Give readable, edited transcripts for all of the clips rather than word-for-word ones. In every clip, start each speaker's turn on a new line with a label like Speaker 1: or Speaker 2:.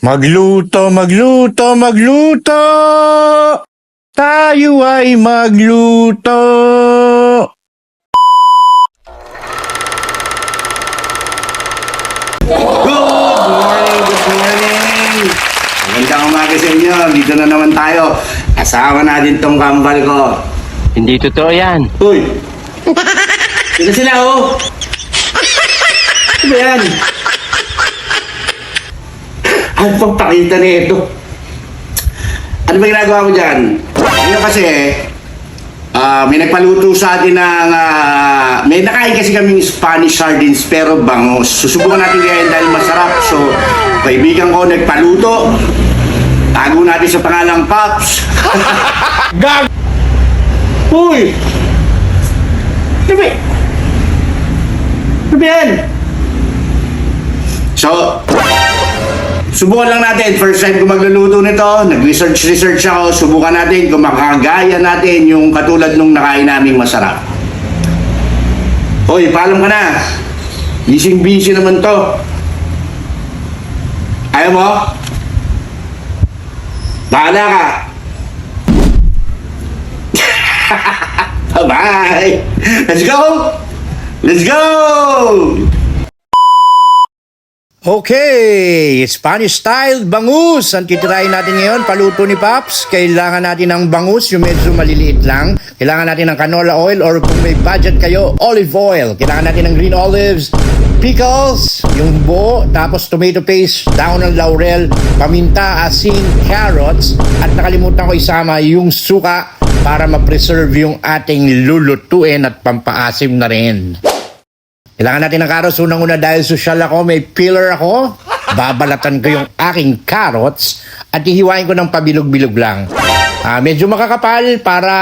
Speaker 1: Magluto, magluto, magluto! Tayo ay magluto!
Speaker 2: Good morning! Magandang umaga sa inyo. Dito na naman tayo. Kasama natin tong kambal ko.
Speaker 3: Hindi totoo yan.
Speaker 2: Uy! Dito sila, oh! Ano ba yan? Ano pang pakita nito? Ano ba ginagawa mo dyan? Ngayon kasi, may nagpaluto sa atin ng... may nakain kasi kaming Spanish sardines pero bangus. Susubukan natin ngayon dahil masarap. So, kaibigan ko nagpaluto. Tago natin sa pangalang Pops.
Speaker 1: Gag!
Speaker 2: Uy! Ano ba? Ano ba yan? So, subukan lang natin. First time ko magluluto nito. Nag-research ako. Subukan natin kung makakagaya natin yung katulad nung nakain naming masarap. Hoy, paalam ka na. Busy naman to. Ayaw mo? Bahala ka. Bye! Let's go! Let's go!
Speaker 1: Okay, Spanish style bangus. Ang titirahin natin ngayon, paluto ni Pops. Kailangan natin ng bangus, yung medyo maliliit lang. Kailangan natin ng canola oil or kung may budget kayo, olive oil. Kailangan natin ng green olives, pickles, yung buo, tapos tomato paste, dahon ng laurel, paminta, asin, carrots, at nakalimutan ko isama yung suka para ma-preserve yung ating lulutuin at pampaasim na rin. Kailangan natin ng carrots. Unang-una dahil social ako, may peeler ako. Babalatan ko yung aking carrots at hihiwain ko ng pabilog-bilog lang. Medyo makakapal para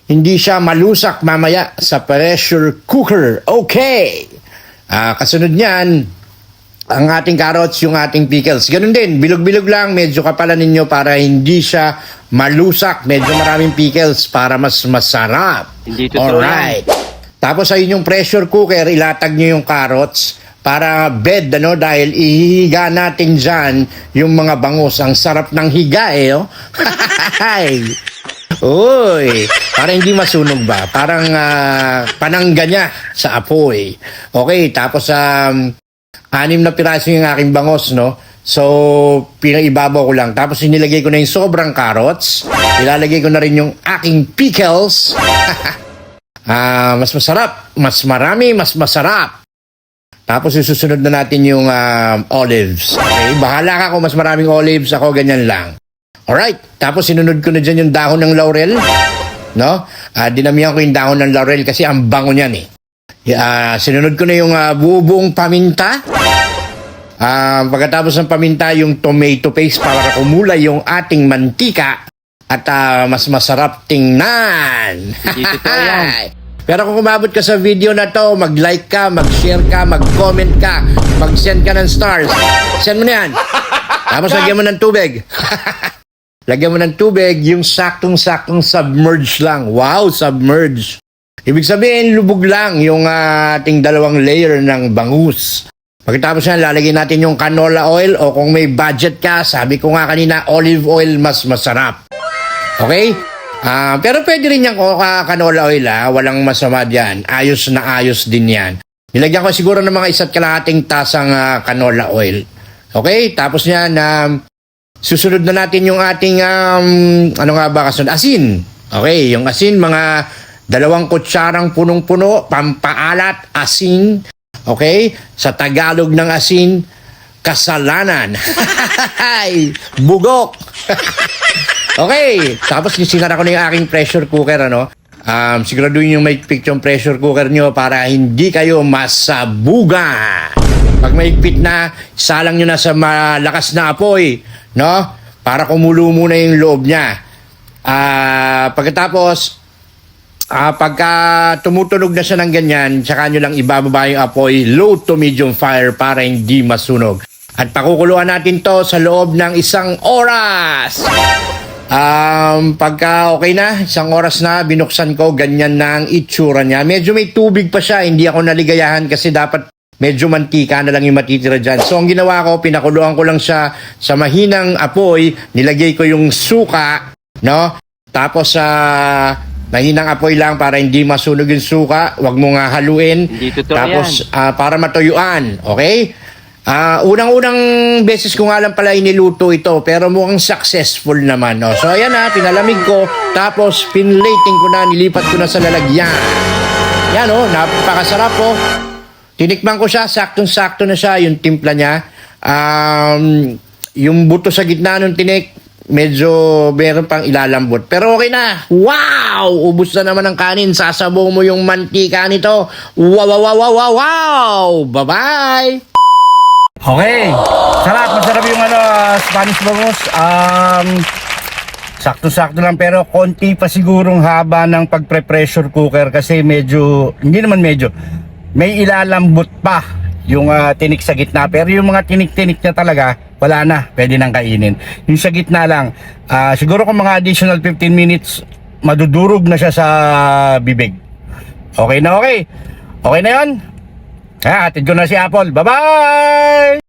Speaker 1: hindi siya malusak mamaya sa pressure cooker. Okay! Kasunod niyan, ang ating carrots, yung ating pickles. Ganun din, bilog-bilog lang. Medyo kapalan ninyo para hindi siya malusak. Medyo maraming pickles para mas masarap.
Speaker 3: Hindi totoo
Speaker 1: Alright. Tapos sa inyong pressure cooker, ilatag nyo yung carrots para bed, dahil ihihiga natin dyan yung mga bangus. Ang sarap ng higa oh. Uy, para hindi masunog ba? Parang panangga niya sa apoy. Okay, tapos 6 na piraso yung aking bangus, no? So, pinaibabaw ko lang. Tapos inilagay ko na yung sobrang carrots. Ilalagay ko na rin yung aking pickles. Mas masarap, mas marami, mas masarap. Tapos isusunod na natin yung olives. Okay, bahala ka kung mas maraming olives, ako ganyan lang. Alright, tapos sinunod ko na dyan yung dahon ng laurel. No? Dinamihan ko yung dahon ng laurel kasi ang bango niyan eh. Sinunod ko na yung buong paminta. Pagkatapos ng paminta, yung tomato paste para kumulay yung ating mantika. At mas masarap tingnan.
Speaker 3: Hindi totoo yan.
Speaker 1: Pero kung umabot ka sa video na to, mag-like ka, mag-share ka, mag-comment ka, mag-send ka ng stars. Send mo na yan. Tapos lagyan mo ng tubig. Lagyan mo ng tubig, yung saktong-saktong submerge lang. Wow, submerge. Ibig sabihin, lubog lang yung ating 2 layer ng bangus. Pagkatapos yan, lalagyan natin yung canola oil o kung may budget ka, sabi ko nga kanina, olive oil mas masarap. Okay? Pero pwede rin yung canola oil walang masama dyan. Ayos na ayos din yan. Nilagyan ko siguro ng mga 1 tasang canola oil. Okay? Tapos yan, susunod na natin yung ating, ano nga ba kasunod? Asin. Okay, yung asin, mga 2 kutsarang punong-puno, pampaalat, asin. Okay? Sa Tagalog ng asin, kasalanan. Bugok. Okay, tapos sinara ko na yung aking pressure cooker, siguraduhin yung may yung pressure cooker nyo para hindi kayo masabugan. Pag maigpit na, salang nyo na sa malakas na apoy, no? Para kumulo muna yung loob niya. Pagkatapos, pagka tumutunog na siya ng ganyan, tsaka nyo lang ibababa yung apoy, low to medium fire para hindi masunog. At pakukuluan natin to sa loob ng 1 oras. Pagka okay na, 1 oras na, binuksan ko, ganyan na ang itsura niya. Medyo may tubig pa siya, hindi ako naligayahan kasi dapat medyo mantika na lang yung matitira dyan. So ang ginawa ko, pinakuluan ko lang siya sa mahinang apoy, nilagay ko yung suka, no? Tapos mahinang apoy lang para hindi masunog yung suka, wag mo nga haluin.
Speaker 3: Hindi totoo
Speaker 1: Tapos para matuyuan, okay? Unang-unang beses ko nga lang pala iniluto ito, pero mukhang successful naman, no? So ayan pinalamig ko, tapos pinlating ko na, nilipat ko na sa lalagyan. Yan napakasarap po. Tinikman ko siya, saktong-sakto na siya, yung timpla niya. Yung buto sa gitna ng tinik, medyo meron pang ilalambot. Pero okay na. Wow! Ubus na naman ang kanin. Sasabaw mo yung mantika nito. Wow, wow, wow, wow, wow, wow! Bye-bye!
Speaker 2: Okay. Masarap yung Spanish bangus. Sakto-sakto lang pero konti pa sigurong haba ng pagpre-pressure cooker kasi hindi naman medyo, may ilalambot pa yung tinik sa gitna. Pero yung mga tinik-tinik niya talaga, wala na, pwede nang kainin. Yung sa gitna lang, siguro kung mga additional 15 minutes, madudurog na siya sa bibig. Okay na okay. Okay na yun. Hatid ko na si Apple. Bye-bye!